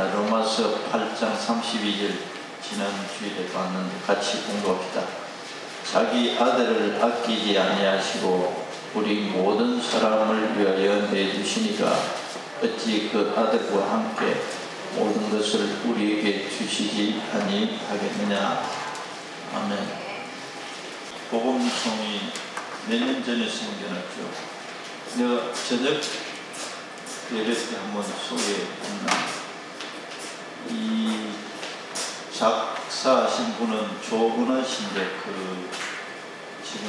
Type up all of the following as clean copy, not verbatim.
로마서 8장 32절 지난 주일에 봤는데 같이 공부합시다. 자기 아들을 아끼지 아니하시고 우리 모든 사람을 위하여 내주시니까 어찌 그 아들과 함께 모든 것을 우리에게 주시지 아니하겠느냐. 아멘. 복음송이 몇 년 전에 생겨났죠. 내가 저녁 예배 때 한번 소개했나. 이 작사하신 분은 조은하 씨인데 지금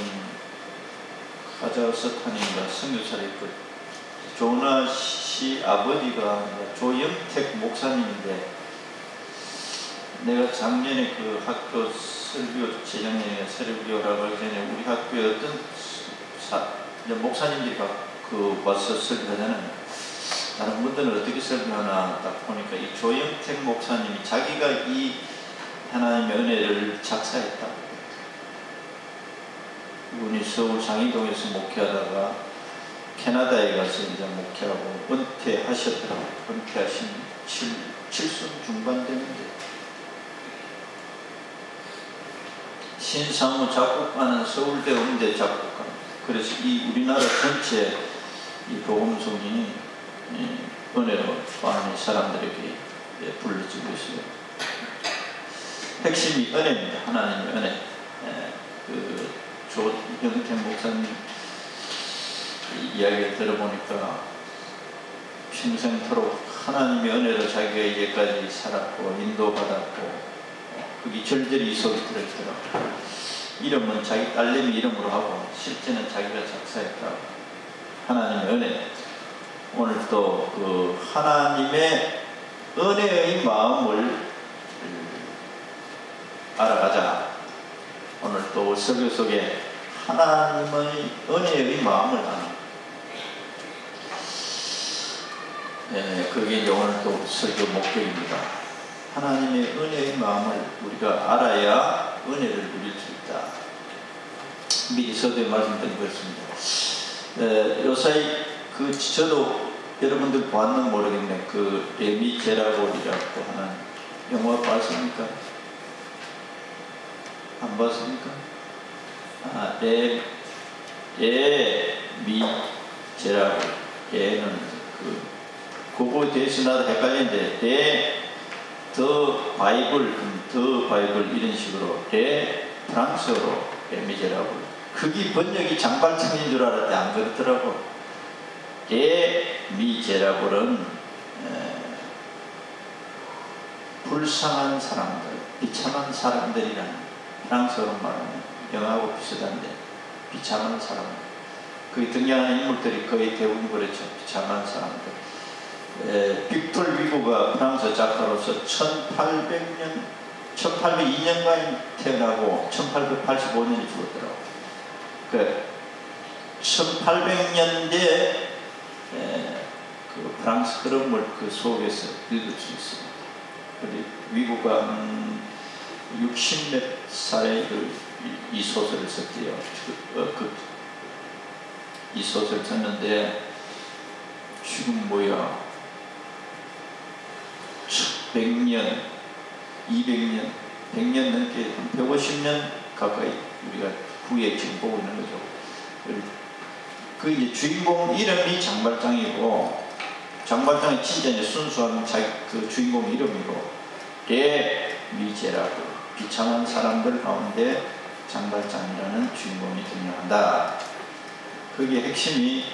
카자흐스탄인가 선교사를 했고, 조은하 씨 아버지가 조영택 목사님인데, 내가 작년에 그 학교 설교, 재작년에 설교라고 하기 전에 우리 학교에 어떤 목사님들이 와서 설교하잖아요. 다른 분들은 어떻게 설교하나 딱 보니까 이 조영택 목사님이 자기가 이 하나님의 은혜를 작사했다. 이분이 서울 장희동에서 목회하다가 캐나다에 가서 이제 목회하고 은퇴하셨더라고요. 은퇴하신 7순 중반 됐는데, 신상무 작곡가는 서울대 음대 작곡가. 그래서 이 우리나라 전체 이 복음송이 은혜로 많은 사람들에게 불러지고 있어요. 핵심이 은혜입니다. 하나님의 은혜. 조영택 목사님 이야기를 들어보니까 평생토록 하나님의 은혜로 자기가 이제까지 살았고 인도받았고, 그게 절절히 이 속에 들어있더라고요. 이름은 자기 딸내미 이름으로 하고 실제는 자기가 작사했다고. 하나님의 은혜. 오늘 또 그 하나님의 은혜의 마음을 알아가자. 오늘 또 설교 속에 하나님의 은혜의 마음을 아는, 그게 이제 오늘 또 설교 목적입니다. 하나님의 은혜의 마음을 우리가 알아야 은혜를 누릴 수 있다. 미리 서두에 말씀드린 것입니다. 요사이 저도 여러분들 보았는 모르겠네. 레미제라블이라고 하는 영화 봤습니까? 안 봤습니까? 레미제라블. 얘는 그거에 대해서 나도 헷갈리는데, 더 바이블 이런 식으로 프랑스어로 레미제라블. 그게 번역이 장발창인 줄 알았는데 안 그렇더라고. 레미제라블은 불쌍한 사람들, 비참한 사람들이라는, 프랑스어로 말하면 영어하고 비슷한데 비참한 사람들. 거기 등장하는 인물들이 거의 대부분 그렇죠. 비참한 사람들. 빅톨 위고가 프랑스 작가로서 1802년간에 태어나고 1885년에 죽었더라고. 1800년대에 그 프랑스 흐름을 그 속에서 읽을 수 있습니다. 위고가 60몇 살에 이 소설을 썼대요. 이 소설을 썼는데 지금 100년, 200년, 100년 넘게 150년 가까이 우리가 후에 지금 보고 있는 거죠. 그 이제 주인공 이름이 장발장이고, 장발장이 진짜 이제 순수한 그 주인공 이름이고, 레미제라블, 비참한 사람들 가운데 장발장이라는 주인공이 등장한다. 그게 핵심이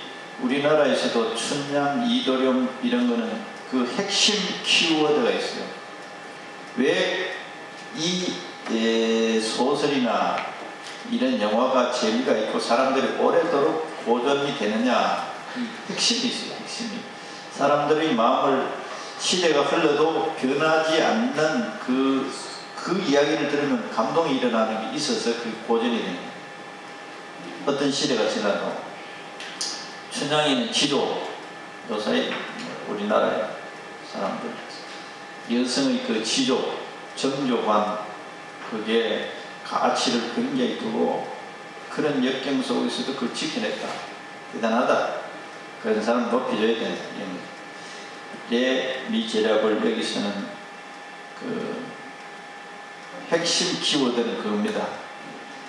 우리나라에서도 춘향, 이도령 이런 거는 그 핵심 키워드가 있어요. 왜 이 소설이나 이런 영화가 재미가 있고 사람들이 오래도록 보존이 되느냐. 핵심이 있어요. 핵심이. 사람들의 마음을 시대가 흘러도 변하지 않는 그 이야기를 들으면 감동이 일어나는 게 있어서 그게 보존이 되는 거예요. 어떤 시대가 지나도. 춘향이는 지도, 요사이 우리나라의 사람들, 여성의 그 지조, 정조관, 그게 가치를 굉장히 두고 그런 역경 속에서도 그걸 지켜냈다. 대단하다. 그런 사람 높여줘야 된다. 미제라블 여기서는 그 핵심 키워드는 그겁니다.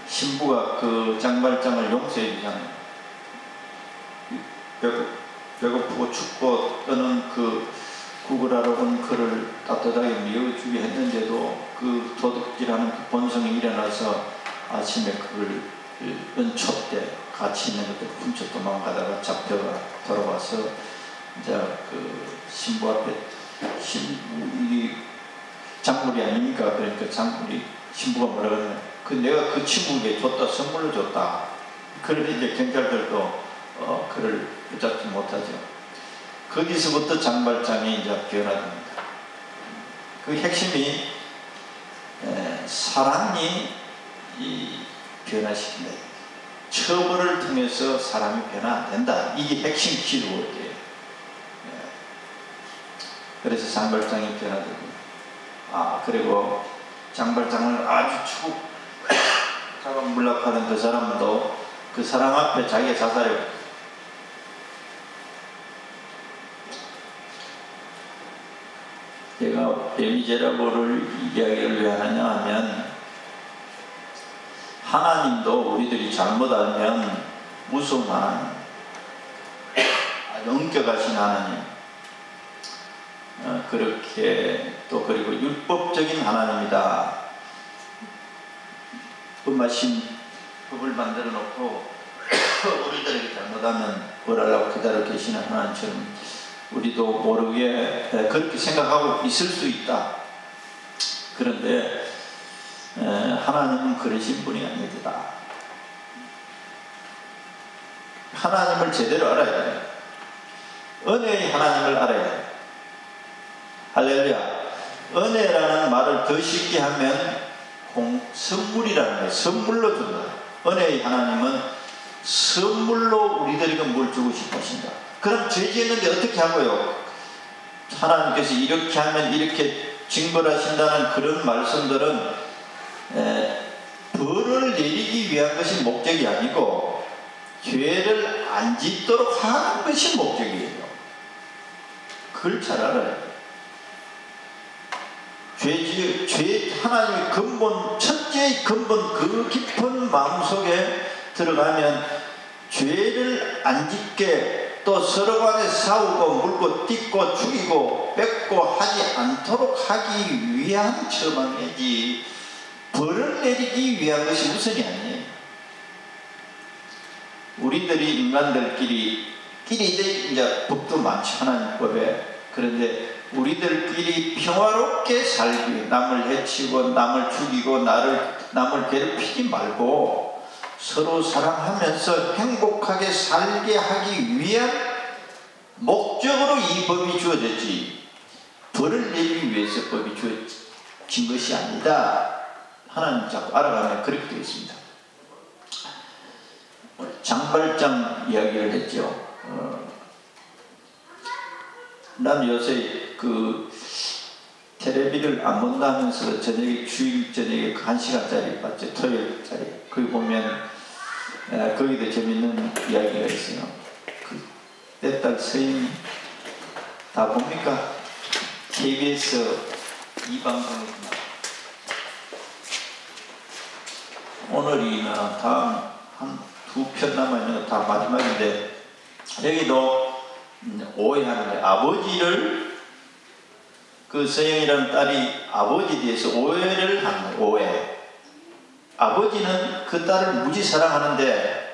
신부가 그 장발장을 용서해 주잖아요. 배고프고 춥고 떠는 그 구걸하러 온 그를 따뜻하게 미워주게 했는데도 그 도둑질하는 그 본성이 일어나서 아침에 그걸 연초 때 같이 있는 것들 훔쳐 도망가다가 잡혀가 돌아와서 이제 그 신부 앞에 이 장물이 아닙니까? 그러니까 장물이 신부가 뭐라 그러냐? 그 내가 그 친구에게 줬다, 선물로 줬다. 그런데 이제 경찰들도 그를 붙잡지 못하죠. 거기서부터 장발장이 이제 변화됩니다. 그 핵심이 사람이 변화시킨다. 처벌을 통해서 사람이 변화 안 된다. 이게 핵심 키워드예요. 그래서 장발장이 변화되고, 그리고 장발장을 아주 추고 자각물락하는 그 사람도 그 사람 앞에 자기가 자살해. 제가 레미제라블을 이야기를 왜 하느냐 하면, 하나님도 우리들이 잘못 알면 무서운 하나님, 엄격하신 하나님, 그렇게 또 그리고 율법적인 하나님이다. 엄하신 법을 만들어 놓고 우리들에게 잘못하면 벌하려고 기다려 계시는 하나님처럼 우리도 모르게 그렇게 생각하고 있을 수 있다. 그런데 하나님은 그러신 분이 아니다. 하나님을 제대로 알아야 돼요. 은혜의 하나님을 알아야 돼요. 할렐루야. 은혜라는 말을 더 쉽게 하면 선물이라는 거예요. 선물로 준다. 은혜의 하나님은 선물로 우리들에게 뭘 주고 싶으신다. 그럼 죄 지었는데 어떻게 하고요? 하나님께서 이렇게 하면 이렇게 징벌하신다는 그런 말씀들은 벌을 내리기 위한 것이 목적이 아니고 죄를 안 짓도록 하는 것이 목적이에요. 그걸 잘 알아요. 하나님의 근본, 첫째의 근본, 그 깊은 마음속에 들어가면 죄를 안 짓게, 또 서로 간에 싸우고 물고 뜯고 죽이고 뺏고 하지 않도록 하기 위한 처방이지 벌을 내리기 위한 것이 우선이 아니에요. 우리들이 인간들끼리 이제 법도 많지, 하나님 법에. 그런데 우리들끼리 평화롭게 살기, 남을 해치고 남을 죽이고 남을 괴롭히지 말고 서로 사랑하면서 행복하게 살게 하기 위한 목적으로 이 법이 주어졌지, 벌을 내기 위해서 법이 주어진 것이 아니다. 하나님 자꾸 알아가면 그렇게 되어 있습니다. 장발장 이야기를 했죠. 난 요새 그 텔레비를 안 본다면서 주일 저녁에 1시간짜리 봤죠. 토요일짜리. 거기 보면 거기도 재밌는 이야기가 있어요. 그 내 딸 서인이 다 봅니까? KBS 이 방송이구나. 오늘이나 다음 한 2편 남아있는 거 다 마지막인데, 여기도 오해하는 거예요. 아버지를, 그 서영이라는 딸이 아버지에 대해서 오해를 하는 거예요. 오해. 아버지는 그 딸을 무지 사랑하는데,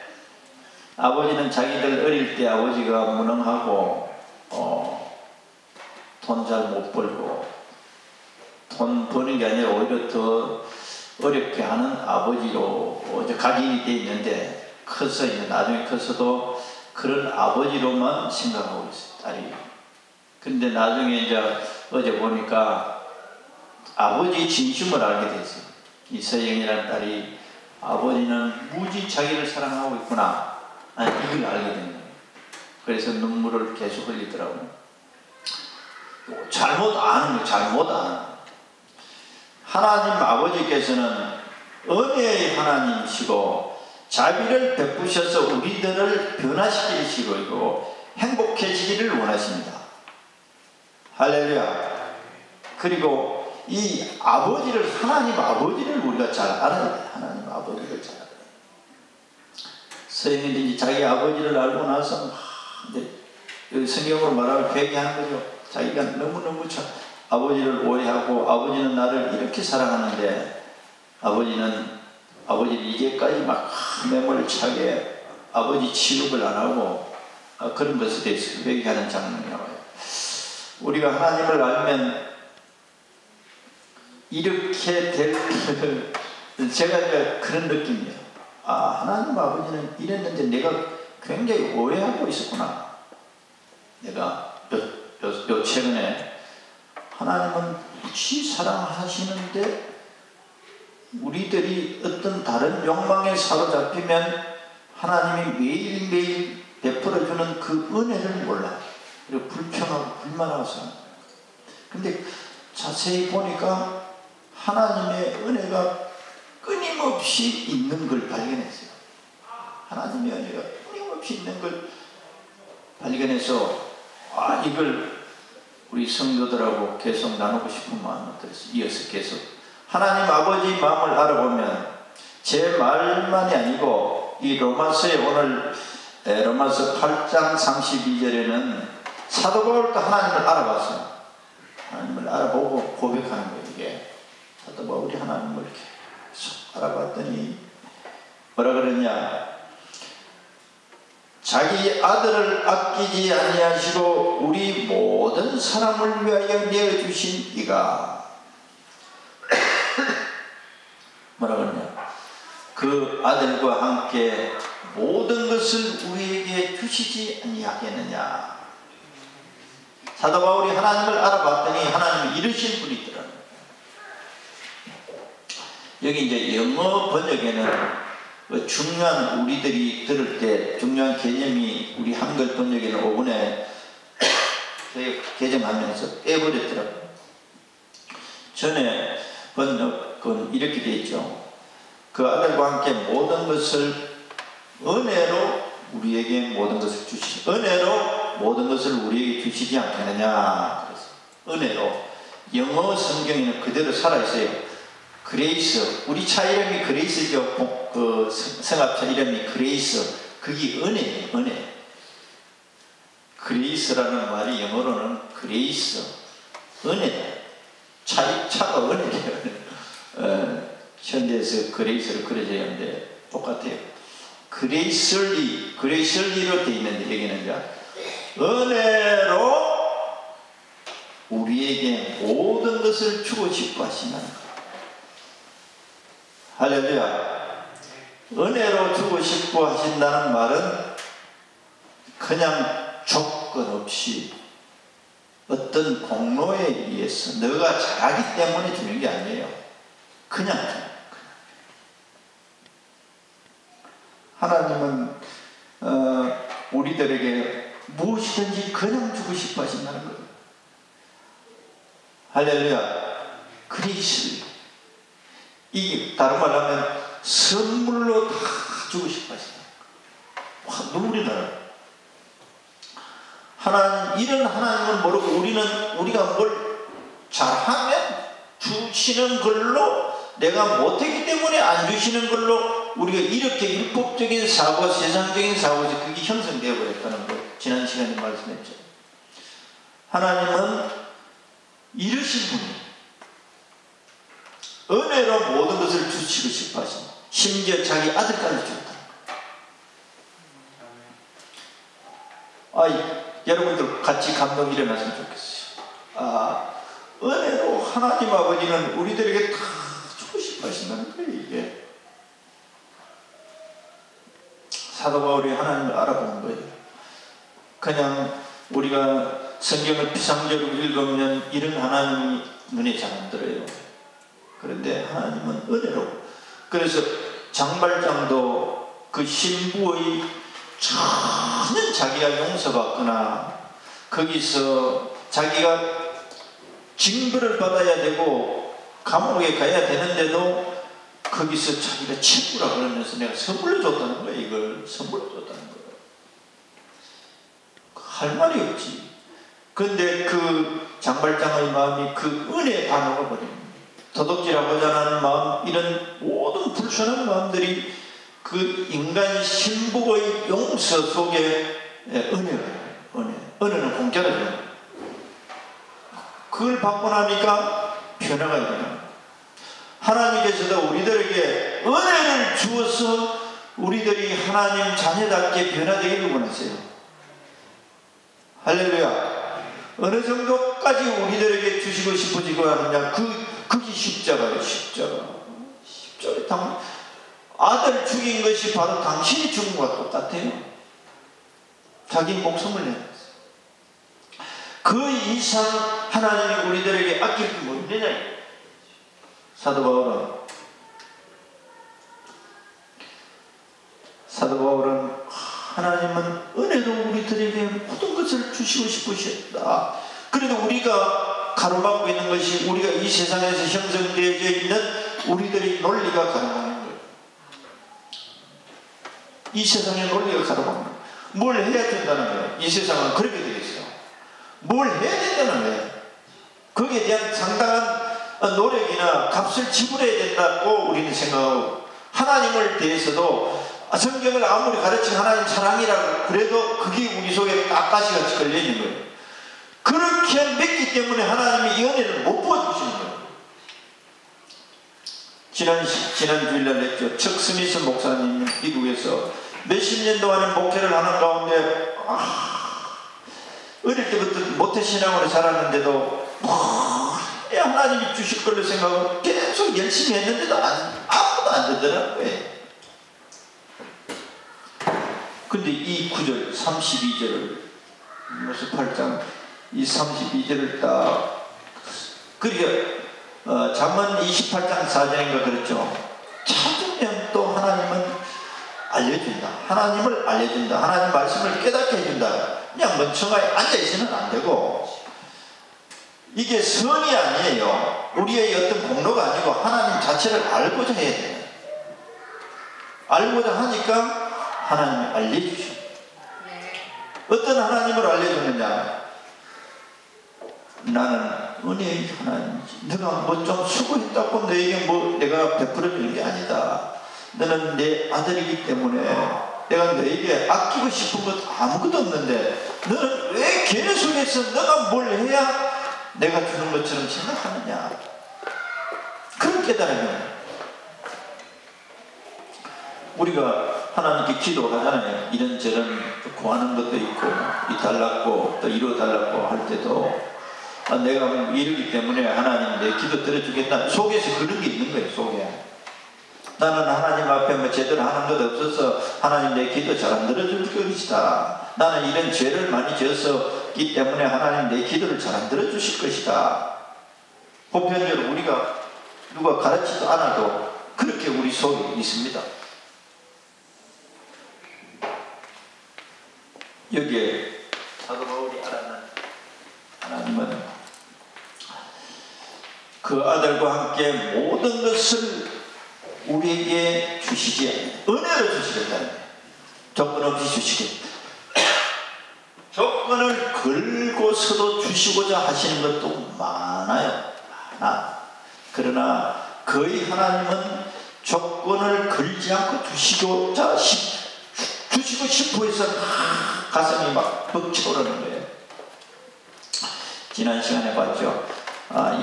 아버지는 자기들 어릴 때 아버지가 무능하고 돈 잘 못 벌고, 돈 버는 게 아니라 오히려 더 어렵게 하는 아버지로 각인이 되어 있는데, 커서 이제 나중에 커서도 그런 아버지로만 생각하고 있어요, 딸이. 근데 나중에 이제 어제 보니까 아버지의 진심을 알게 됐어요. 이 서영이라는 딸이 아버지는 무지 자기를 사랑하고 있구나, 이걸 알게 된 거예요. 그래서 눈물을 계속 흘리더라고요. 잘못 아는 거예요. 잘못 아는 거예요. 하나님 아버지께서는 은혜의 하나님이시고 자비를 베푸셔서 우리들을 변화시키시고 행복해지기를 원하십니다. 할렐루야. 그리고 이 아버지를, 하나님 아버지를 우리가 잘 알아야 돼. 하나님 아버지를 잘 알아야 돼. 서인들이 자기 아버지를 알고 나서 이제 성경으로 말하면 회개한 거죠. 자기가 너무너무 참 아버지를 오해하고, 아버지는 나를 이렇게 사랑하는데 아버지를 이제까지 막 매몰차게 아버지 취급을 안 하고 그런 것에 대해서 회개하는 장면이 나와요. 우리가 하나님을 알면 이렇게 될 제가 그런 느낌이에요. 하나님 아버지는 이랬는데 내가 굉장히 오해하고 있었구나. 내가 요 최근에 하나님은 무지 사랑하시는데 우리들이 어떤 다른 욕망에 사로잡히면 하나님이 매일매일 베풀어주는 그 은혜를 몰라. 그리고 불평하고 불만하고 살아요. 근데 자세히 보니까 하나님의 은혜가 끊임없이 있는 걸 발견했어요. 하나님의 은혜가 끊임없이 있는 걸 발견해서 이걸 우리 성도들하고 계속 나누고 싶은 마음이 들었어요. 이어서 계속 하나님 아버지 마음을 알아보면 제 말만이 아니고 이 로마서에 오늘 로마서 8장 32절에는 사도 바울도 하나님을 알아봤어요. 하나님을 알아보고 고백하는 거예요. 이게 사도 바울이 하나님을 계속 알아봤더니 뭐라 그러냐, 자기 아들을 아끼지 아니하시고 우리 모든 사람을 위하여 내어주신 이가 뭐라 그러냐, 그 아들과 함께 모든 것을 우리에게 주시지 아니하겠느냐. 사도 바울이 하나님을 알아봤더니 하나님이 이르신 분이 있더라고요. 여기 이제 영어 번역에는 중요한, 우리들이 들을 때 중요한 개념이 우리 한글 번역에는 5분에 개정하면서 빼버렸더라고요. 전에 번역은 이렇게 되어 있죠. 그 아들과 함께 모든 것을 은혜로 우리에게 모든 것을 주시지, 은혜로 모든 것을 우리에게 주시지 않겠느냐. 그래서 은혜로, 영어 성경에는 그대로 살아있어요. 그레이스, 우리 차 이름이 그레이스죠. 그 성합차 이름이 그레이스, 그게 은혜예요. 은혜. 그레이스라는 말이 영어로는 그레이스, 은혜. 차가 은혜예요. 현대에서 그레이스를 그려져야 하는데 똑같아요. 그레이슬리로 되어 있는데 여기는 이제 은혜로 우리에게 모든 것을 주고 싶어 하시는 것. 할렐루야. 은혜로 주고 싶어 하신다는 말은 그냥 조건 없이 어떤 공로에 의해서 너가 잘하기 때문에 주는 게 아니에요. 그냥 주는 거예요. 하나님은 우리들에게 무엇이든지 그냥 주고 싶어 하신다는 거예요. 할렐루야. 그리스, 이 다른 말로 하면 선물로 다 주고 싶어 하신다. 눈물이 나요. 하나님, 이런 하나님을 모르고 우리가 뭘 잘하면 주시는 걸로, 내가 못했기 때문에 안 주시는 걸로 우리가 이렇게 율법적인 사고, 세상적인 사고에서 그게 형성되어 버렸다는 거 지난 시간에 말씀했죠. 하나님은 이러신 분이 은혜로 모든 것을 주시고 싶어 하신다. 심지어 자기 아들까지 주었다. 여러분들 같이 감동이 일어났으면 좋겠어요. 은혜로 하나님 아버지는 우리들에게 다 주고 싶어 하신다는 거예요. 이게 사도 바울이 하나님을 알아보는 거예요. 그냥 우리가 성경을 피상적으로 읽으면 이런 하나님이 눈에 잘 안 들어요. 그런데 하나님은 은혜로, 그래서 장발장도 그 신부의 전혀 자기가 용서받거나 거기서 자기가 징벌을 받아야 되고 감옥에 가야 되는데도 거기서 자기가 친구라 그러면서 내가 선물로 줬다는 거야. 이걸 선물로 줬다는 거야. 할 말이 없지. 근데 그 장발장의 마음이 그 은혜에 다 녹아버립니다. 도둑질하고자 하는 마음, 이런 모든 불순한 마음들이 그 인간 신복의 용서 속에 은혜는 공짜로 줘요. 그걸 받고 나니까 변화가 일어납니다. 하나님께서도 우리들에게 은혜를 주어서 우리들이 하나님 자녀답게 변화되기를 원하세요. 할렐루야. 어느 정도까지 우리들에게 주시고 싶어지고 하느냐, 그게 십자가예요. 십자가. 아들 죽인 것이 바로 당신이 죽은 것과 똑같아요. 자기 목숨을 내놨어요. 그 이상 하나님이 우리들에게 아낄 게 뭐 있느냐. 사도 바울은 하나님은 은혜로 우리들에게 모든 것을 주시고 싶으셨다. 그래도 우리가 가로막고 있는 것이, 우리가 이 세상에서 형성되어져 있는 우리들의 논리가 가로막는 거예요. 이 세상의 논리가 가로막는 거예요. 뭘 해야 된다는 거예요. 이 세상은 그렇게 되어 있어요. 뭘 해야 된다는 거예요. 거기에 대한 상당한 노력이나 값을 지불해야 된다고 우리는 생각하고, 하나님을 대해서도 성경을 아무리 가르친 하나님 사랑이라고 그래도 그게 우리 속에 까까시같이 걸려있는 거예요. 그렇게 맺기 때문에 하나님이 이 은혜를 못 부어주시는 거예요. 지난 주일날 했죠. 척 스미스 목사님 미국에서 몇십 년 동안 목회를 하는 가운데 어릴 때부터 모태신앙으로 자랐는데도 하나님이 주실 걸로 생각하고 계속 열심히 했는데도 아무도 안 되더라고요. 근데 이 구절 32절을 모세 8장 이 32절을 딱 그러니까 잠언 28장 4절인가 그랬죠. 찾으면 또 하나님은 알려준다. 하나님을 알려준다. 하나님 말씀을 깨닫게 해준다. 그냥 멍청하게 앉아있으면 안 되고, 이게 선이 아니에요. 우리의 어떤 공로가 아니고 하나님 자체를 알고자 해야 돼요. 알고자 하니까 하나님이 알려주시오. 어떤 하나님을 알려주느냐. 나는 은혜의 하나님이지. 내가 뭐 좀 수고했다고 너에게 뭐 내가 베풀어주는 게 아니다. 너는 내 아들이기 때문에 내가 너에게 아끼고 싶은 것 아무것도 없는데 너는 왜 계속해서 너가 뭘 해야 내가 주는 것처럼 생각하느냐. 그런 깨달음이에요. 우리가 하나님께 기도하잖아요. 이런저런 구하는 것도 있고 이 달랐고 또 이루 달랐고 할 때도 내가 이러기 때문에 하나님 내 기도 들어주겠다. 속에서 그런 게 있는 거예요. 속에 나는 하나님 앞에 뭐 제대로 하는 것 없어서 하나님 내 기도 잘 안 들어줄 것이다. 나는 이런 죄를 많이 지었기 때문에 하나님 내 기도를 잘 안 들어주실 것이다. 보편적으로 우리가 누가 가르치지도 않아도 그렇게 우리 속에 있습니다. 여기에 사도 바울이 알았는 하나님은 그 아들과 함께 모든 것을 우리에게 주시지 은혜로 주시겠다는 거예요. 조건 없이 주시겠다. 조건을 걸고서도 주시고자 하시는 것도 많아요. 그러나 거의 하나님은 조건을 걸지 않고 주시고 싶어 해서 가슴이 막 벅차오르는 거예요. 지난 시간에 봤죠.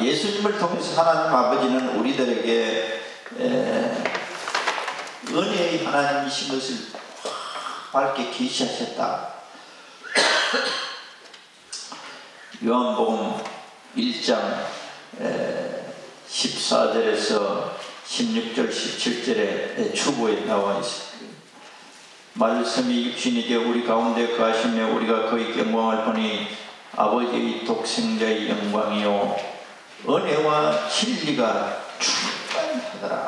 예수님을 통해서 하나님 아버지는 우리들에게 은혜의 하나님이신 것을 밝게 계시하셨다. 요한복음 1장 14절에서 16절 17절에 추구에 나와 있습니다. 말씀이 육신이 되어 우리 가운데 거하시며 우리가 그의 영광을 보니 아버지의 독생자의 영광이요 은혜와 진리가 충만하더라.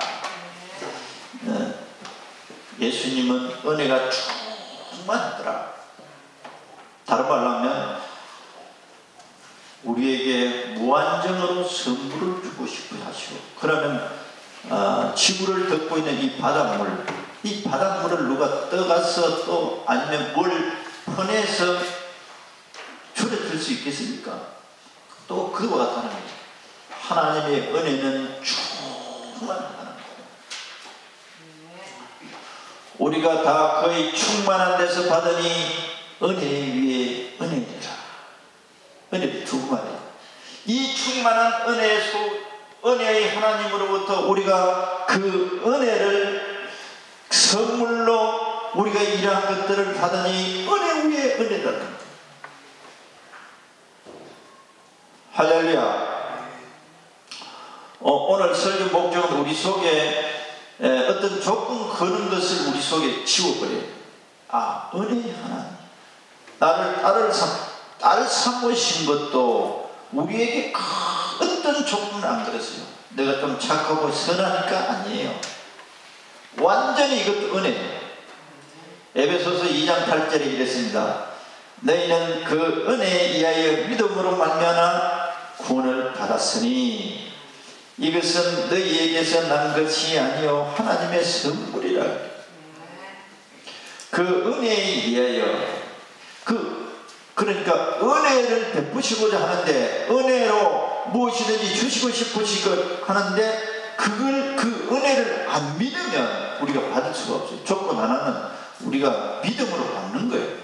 예수님은 은혜가 충만하더라. 다른 말로 하면 우리에게 무한정으로 선물을 주고 싶어 하시오. 그러면 지구를 덮고 있는 이 바닷물을 누가 떠가서 또 아니면 뭘 퍼내서 줄여줄 수 있겠습니까? 또 그와 같다는 거예요. 하나님의 은혜는 충만하다는 거예요. 우리가 다 거의 충만한 데서 받으니 은혜 위에 은혜니라. 은혜 두 말이에요. 이 충만한 은혜의 하나님으로부터 우리가 그 은혜를 선물로 우리가 이러한 것들을 받으니 은혜 위에 은혜라는 거예요. 할렐루야. 오늘 설교 목적은 우리 속에 어떤 조건 거는 것을 우리 속에 지워버려요. 은혜의 하나님. 나를 삼으신 것도 우리에게 어떤 조건을 안 걸었어요. 내가 좀 착하고 선하니까 아니에요. 완전히 이것도 은혜예요. 에베소서 2장 8절에 이랬습니다. 너희는 그 은혜에 의하여 믿음으로 말미암아 구원을 받았으니 이것은 너희에게서 난 것이 아니요 하나님의 선물이라. 그 은혜에 의하여 그러니까 은혜를 베푸시고자 하는데 은혜로 무엇이든지 주시고 싶으시고 하는데 그 은혜를 안 믿으면 우리가 받을 수가 없어요. 조건 하나는 우리가 믿음으로 받는 거예요.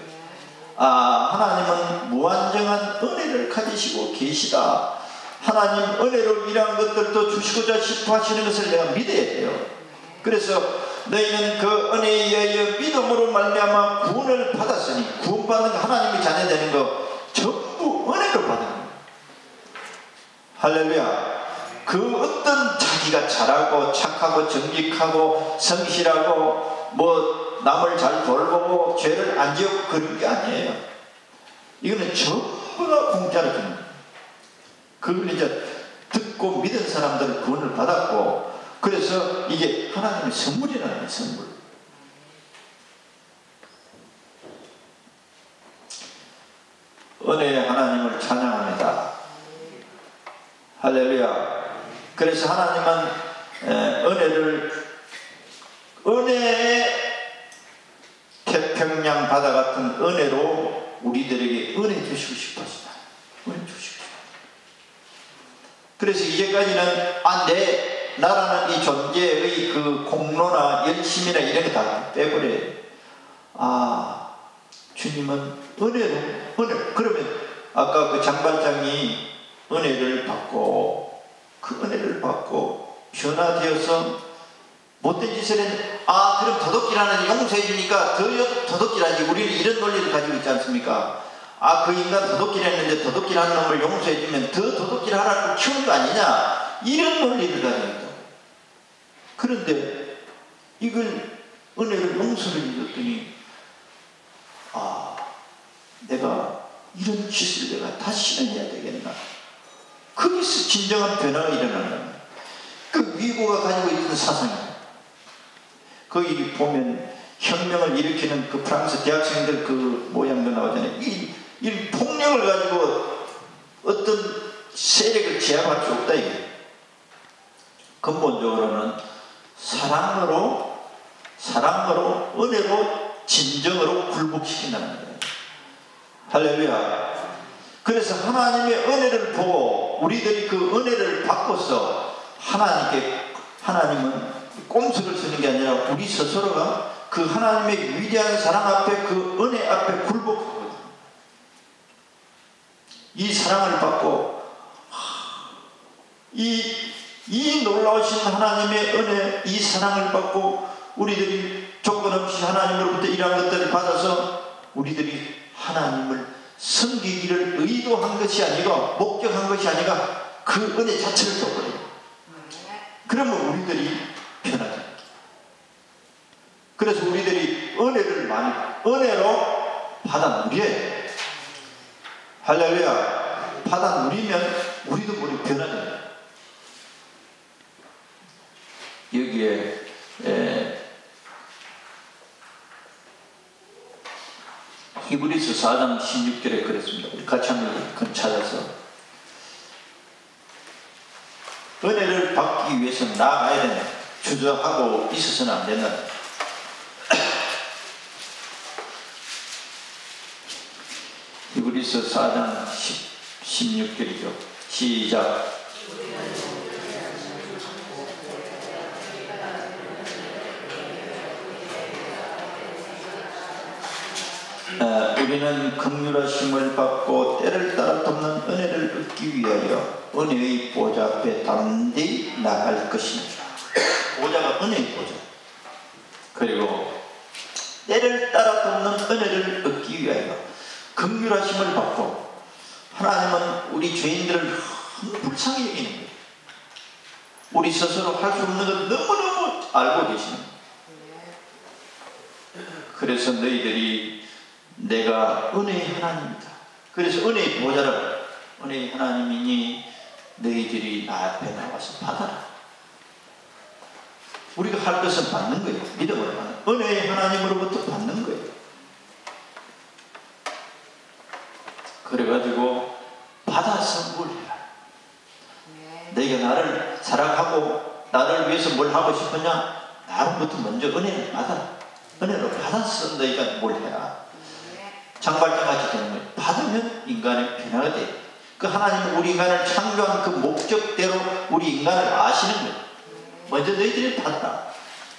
하나님은 무한정한 은혜를 가지시고 계시다. 하나님 은혜로 이러한 것들도 주시고자 싶어 하시는 것을 내가 믿어야 돼요. 그래서 너희는 그 은혜에 의하여 믿음으로 말미암아 구원을 받았으니, 구원받는 거, 하나님이 자녀되는 거 전부 은혜로 받은 거예요. 할렐루야. 그 어떤 자기가 잘하고 착하고 정직하고 성실하고 남을 잘 돌보고 죄를 안 지고 그런 게 아니에요. 이거는 전부가 공짜로 주는 거예요. 그걸 이제 듣고 믿은 사람들은 구원을 받았고, 그래서 이게 하나님의 선물이라는 거예요. 선물. 은혜의 하나님을 찬양합니다. 할렐루야. 그래서 하나님은 은혜의 태평양 바다 같은 은혜로 우리들에게 은혜 주시고 싶었습니다. 은혜 주시고 싶어요. 그래서 이제까지는 나라는 이 존재의 그 공로나 열심이나 이런 거 다 빼버려요. 주님은 은혜. 그러면 아까 그 장발장이 은혜를 받고 변화되어서 못된 짓을 했는데 그럼 도둑질하는 용서해 주니까 더 도둑질하지. 우리는 이런 논리를 가지고 있지 않습니까? 그 인간 도둑질했는데 도둑질하는 놈을 용서해 주면 더 도둑질하라고 키우는 거 아니냐, 이런 논리를 가지고 있다. 그런데 이걸 은혜를 용서를 해줬더니 내가 이런 짓을 내가 다시는 해야 되겠나. 거기서 진정한 변화가 일어나는 거예요. 그 위고가 가지고 있는 사상이에요. 거기 보면 혁명을 일으키는 그 프랑스 대학생들 그 모양도 나오잖아요. 이 폭력을 가지고 어떤 세력을 제압할 수 없다 이게. 근본적으로는 사랑으로 은혜로 진정으로 굴복시킨다는 거예요. 할렐루야. 그래서 하나님의 은혜를 보고 우리들이 그 은혜를 받고서 하나님은 꼼수를 쓰는 게 아니라 우리 스스로가 그 하나님의 위대한 사랑 앞에, 그 은혜 앞에 굴복하거든요. 이 사랑을 받고 이 놀라우신 하나님의 은혜, 이 사랑을 받고 우리들이 조건 없이 하나님으로부터 이러한 것들을 받아서 우리들이 하나님을 섬기기를 의도한 것이 아니고 목적한 것이 아니라 그 은혜 자체를 줘버려요. 그러면 우리들이 변하죠. 그래서 우리들이 은혜로 받아 누려요. 할렐루야. 받아 누리면 우리도 모두 변하잖아요. 여기에 히브리서 4장 16절에 그랬습니다. 우리 같이 한번 찾아서. 은혜를 받기 위해서 나아가야 된다. 주저하고 있어서는 안 된다. 히브리서 4장 16절이죠. 시작. 우리는 긍휼하심을 받고 때를 따라 돕는 은혜를 얻기 위하여 은혜의 보좌 앞에 담대히 나갈 것입니다. 보좌가 은혜의 보좌. 그리고 때를 따라 돕는 은혜를 얻기 위하여 긍휼하심을 받고, 하나님은 우리 죄인들을 너무 불쌍히 여기는 거예요. 우리 스스로 할 수 없는 걸 너무너무 알고 계시는 거예요. 그래서 너희들이 내가 은혜의 하나님이다. 그래서 은혜의 보좌라고, 은혜의 하나님이니 너희들이 나 앞에 나와서 받아라. 우리가 할 것은 받는 거예요. 믿음으로 받는, 은혜의 하나님으로부터 받는 거예요. 그래가지고 받아서 뭘 해라. 너희가 나를 사랑하고 나를 위해서 뭘 하고 싶으냐? 나로부터 먼저 은혜를 받아라. 은혜를 받아서 너희가 뭘 해라. 장발장같이 되는 거예요. 받으면 인간의 변화가 돼요. 그 하나님은 우리 인간을 창조한 그 목적대로 우리 인간을 아시는 거예요. 먼저 너희들이 받아라.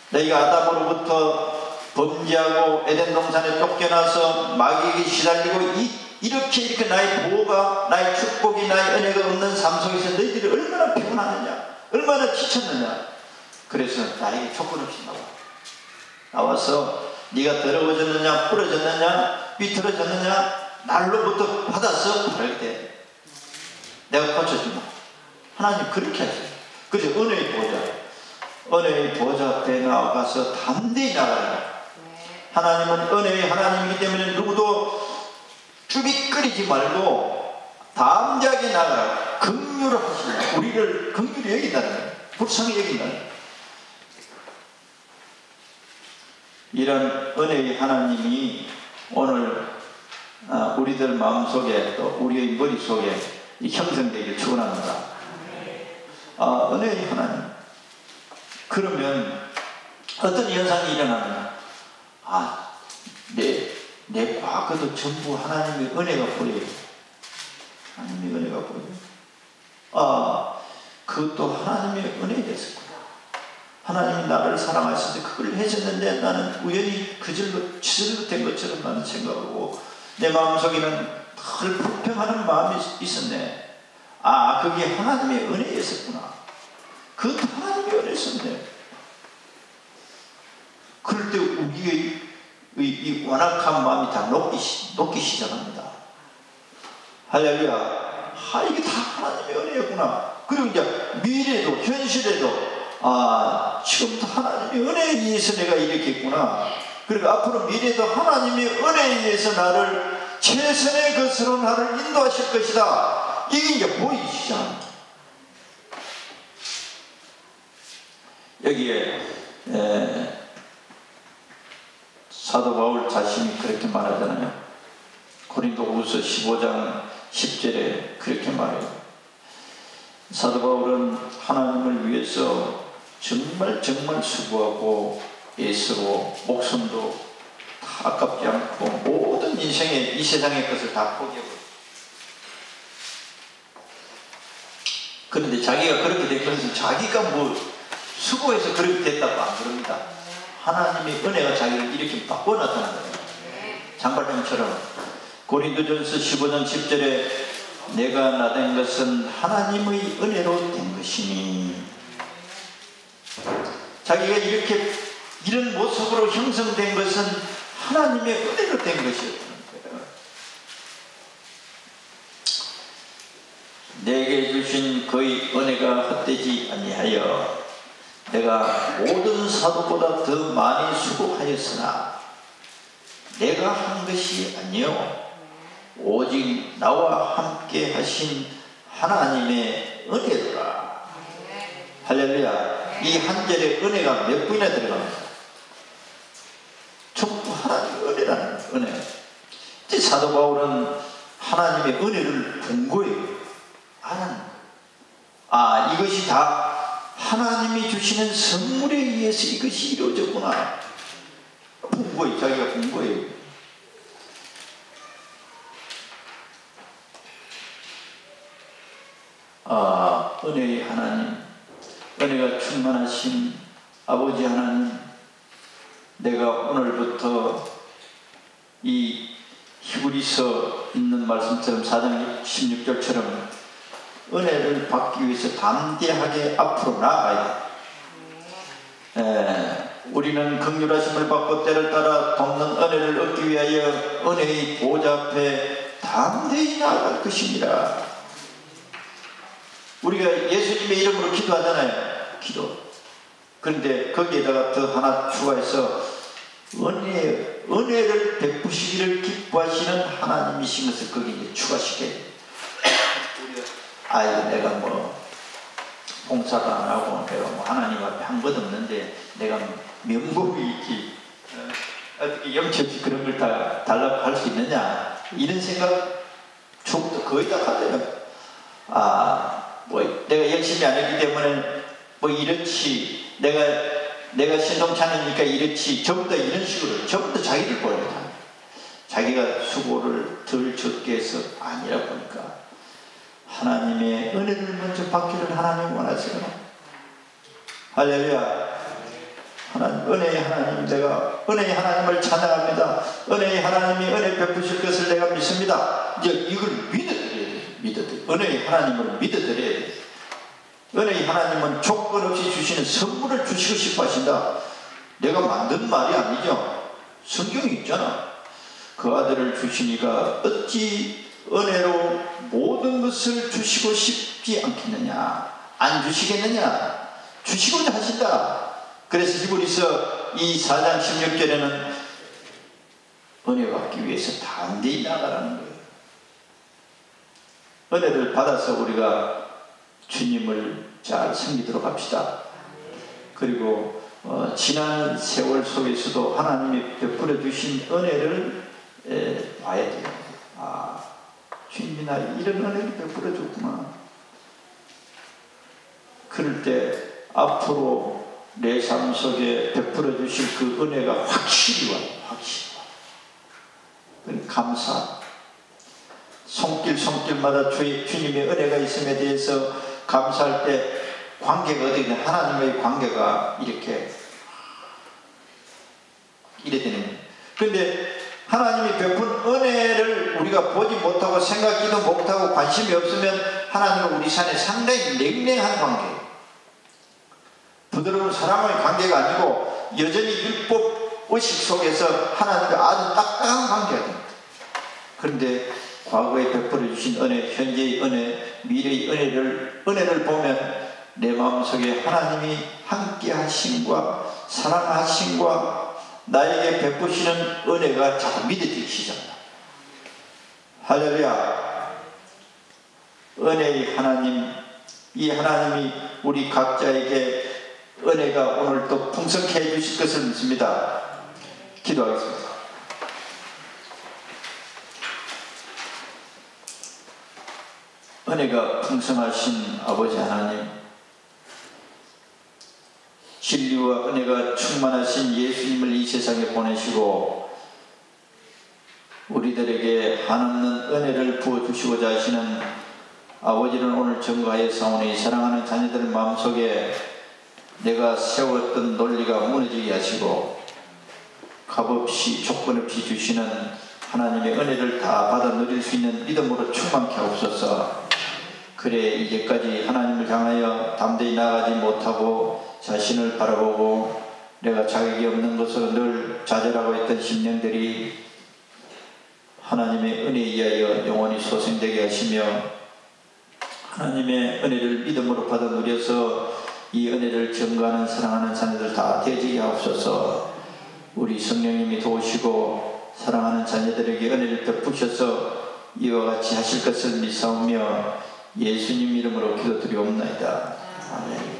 너희가 아담으로부터 범죄하고 에덴 동산에 쫓겨나서 마귀에게 시달리고 이렇게 나의 보호가, 나의 축복이, 나의 은혜가 없는 삶 속에서 너희들이 얼마나 피곤하느냐, 얼마나 지쳤느냐. 그래서 나에게 조건 없이 나와서 네가 더러워졌느냐, 부러졌느냐, 비틀어졌느냐, 날로부터 받아서 바를 때 내가 고쳐준다. 하나님 그렇게 하세요. 그래서 은혜의 보좌, 은혜의 보좌 앞에 나가서 담대히 나가라. 하나님은 은혜의 하나님이기 때문에 누구도 쭈빅거리지 말고 담대하게 나가라. 긍휼하시라. 우리를 긍휼히 여긴다는 거예요. 불쌍히 여긴다는 거예요. 이런 은혜의 하나님이 오늘 우리들 마음속에 또 우리의 머릿속에 형성되길 축원합니다. 은혜의 하나님. 그러면 어떤 현상이 일어나느냐? 내 과거도 전부 하나님의 은혜가 보여요. 하나님의 은혜가 보여요. 그것도 하나님의 은혜였었구나. 하나님이 나를 사랑하셔서 그걸 해줬는데 나는 우연히 그절로 된 것처럼 나는 생각하고 내 마음속에는 늘 불평하는 마음이 있었네. 그게 하나님의 은혜였었구나. 그것도 하나님의 은혜였었네. 그럴 때 우리의 이 완악한 마음이 다 녹기 시작합니다. 할렐루야. 이게 다 하나님의 은혜였구나. 그리고 이제 미래도 현실에도 지금도 하나님의 은혜에 의해서 내가 이렇게 했구나. 그리고 앞으로 미래도 하나님의 은혜에 의해서 나를 최선의 것으로 나를 인도하실 것이다. 이게 이제 보이기 시작합니다. 여기에 사도 바울 자신이 그렇게 말하잖아요. 고린도후서 15장 10절에 그렇게 말해요. 사도 바울은 하나님을 위해서 정말 수고하고 애쓰고 목숨도 다 아깝지 않고 모든 인생의 이 세상의 것을 다 포기하고, 그런데 자기가 그렇게 된 것은 자기가 수고해서 그렇게 됐다고 안 그럽니다. 하나님의 은혜가 자기를 이렇게 바꿔 나타난 거예요. 장발장처럼 고린도전서 15장 10절에 내가 나된 것은 하나님의 은혜로 된 것이니, 자기가 이런 모습으로 형성된 것은 하나님의 은혜로 된 것이었다는 거예요. 내게 주신 그의 은혜가 헛되지 아니하여 내가 모든 사도보다 더 많이 수고하였으나 내가 한 것이 아니요 오직 나와 함께 하신 하나님의 은혜로라. 할렐루야. 이 한 절에 은혜가 몇 분이나 들어갑니다. 전부 하나님의 은혜라는 은혜. 이제 사도 바울은 하나님의 은혜를 본 거예요. 알았는 거예요. 이것이 다 하나님이 주시는 선물에 의해서 이것이 이루어졌구나. 본 거예요. 자기가 본 거예요. 은혜의 하나님, 은혜가 충만하신 아버지 하나님, 내가 오늘부터 이 히브리서 있는 말씀처럼 4장 16절처럼 은혜를 받기 위해서 담대하게 앞으로 나아가야 돼. 우리는 긍휼하심을 받고 때를 따라 돕는 은혜를 얻기 위하여 은혜의 보좌 앞에 담대히 나아갈 것입니다. 우리가 예수님의 이름으로 기도하잖아요. 기도. 그런데 거기에다가 더 하나 추가해서 은혜를 베푸시기를 기뻐하시는 하나님이신 것을 거기에 추가시켜야 돼요. 아이고 내가 뭐 봉사도 안 하고 내가 뭐 하나님 앞에 한 것 없는데 내가 명복이 있지 어떻게 영접이 그런 걸 다 달라고 할 수 있느냐, 이런 생각 촉도 거의 다 가져요. 뭐 내가 열심히 안 했기 때문에 뭐 이렇지, 내가 신동치 않으니까 이렇지, 전부 다 이런 식으로 전부 다 자기를 보여요. 자기가 수고를 덜 적게 해서 아니라 보니까 하나님의 은혜를 먼저 받기를 하나님 원하세요. 할렐루야. 하나님, 은혜의 하나님, 내가 은혜의 하나님을 찬양합니다. 은혜의 하나님이 은혜 베푸실 것을 내가 믿습니다. 이제 이걸 믿어드려야 돼요. 은혜의 하나님을 믿어드려야 돼요. 은혜의 하나님은 조건 없이 주시는 선물을 주시고 싶어 하신다. 내가 만든 말이 아니죠. 성경이 있잖아. 그 아들을 주시니가 어찌 은혜로 모든 것을 주시고 싶지 않겠느냐, 안 주시겠느냐, 주시고자 하신다. 그래서 히브리서 이 4장 16절에는 은혜 받기 위해서 담대히 나가라는 거예요. 은혜를 받아서 우리가 주님을 잘 섬기도록 합시다. 그리고 지난 세월 속에서도 하나님이 베풀어 주신 은혜를 봐야 돼요. 주님이 나 이런 은혜를 베풀어 줬구나. 그럴 때 앞으로 내 삶 속에 베풀어 주실 그 은혜가 확실히 와요. 확실히 와요. 감사. 손길마다 주님의 은혜가 있음에 대해서 감사할 때 관계가 어떻게 되냐, 하나님의 관계가 이렇게 이래 되는 거예요. 그런데 하나님이 베푼 은혜를 우리가 보지 못하고 생각지도 못하고 관심이 없으면 하나님은 우리 삶에 상당히 냉랭한 관계예요. 부드러운 사랑의 관계가 아니고 여전히 율법 의식 속에서 하나님과 아주 딱딱한 관계가 됩니다. 그런데 과거에 베풀어 주신 은혜, 현재의 은혜, 미래의 은혜를 보면 내 마음속에 하나님이 함께 하심과 사랑하심과 나에게 베푸시는 은혜가 자꾸 믿어지기 시작합니다. 할렐루야. 은혜의 하나님, 이 하나님이 우리 각자에게 은혜가 오늘 또 풍성케 해주실 것을 믿습니다. 기도하겠습니다. 은혜가 풍성하신 아버지 하나님, 진리와 은혜가 충만하신 예수님을 이 세상에 보내시고 우리들에게 한없는 은혜를 부어주시고자 하시는 아버지는 오늘 전가하여 사오니 사랑하는 자녀들 마음속에 내가 세웠던 논리가 무너지게 하시고 값없이 조건 없이 주시는 하나님의 은혜를 다 받아 누릴 수 있는 믿음으로 충만케 하옵소서. 그래 이제까지 하나님을 향하여 담대히 나아가지 못하고 자신을 바라보고 내가 자격이 없는 것으로 늘 좌절하고 있던 심령들이 하나님의 은혜에 의하여 영원히 소생되게 하시며 하나님의 은혜를 믿음으로 받아 누려서 이 은혜를 증거하는 사랑하는 자녀들 다 되지게 하옵소서. 우리 성령님이 도우시고 사랑하는 자녀들에게 은혜를 베푸셔서 이와 같이 하실 것을 믿사오며 예수님 이름으로 기도드리옵나이다. 아멘.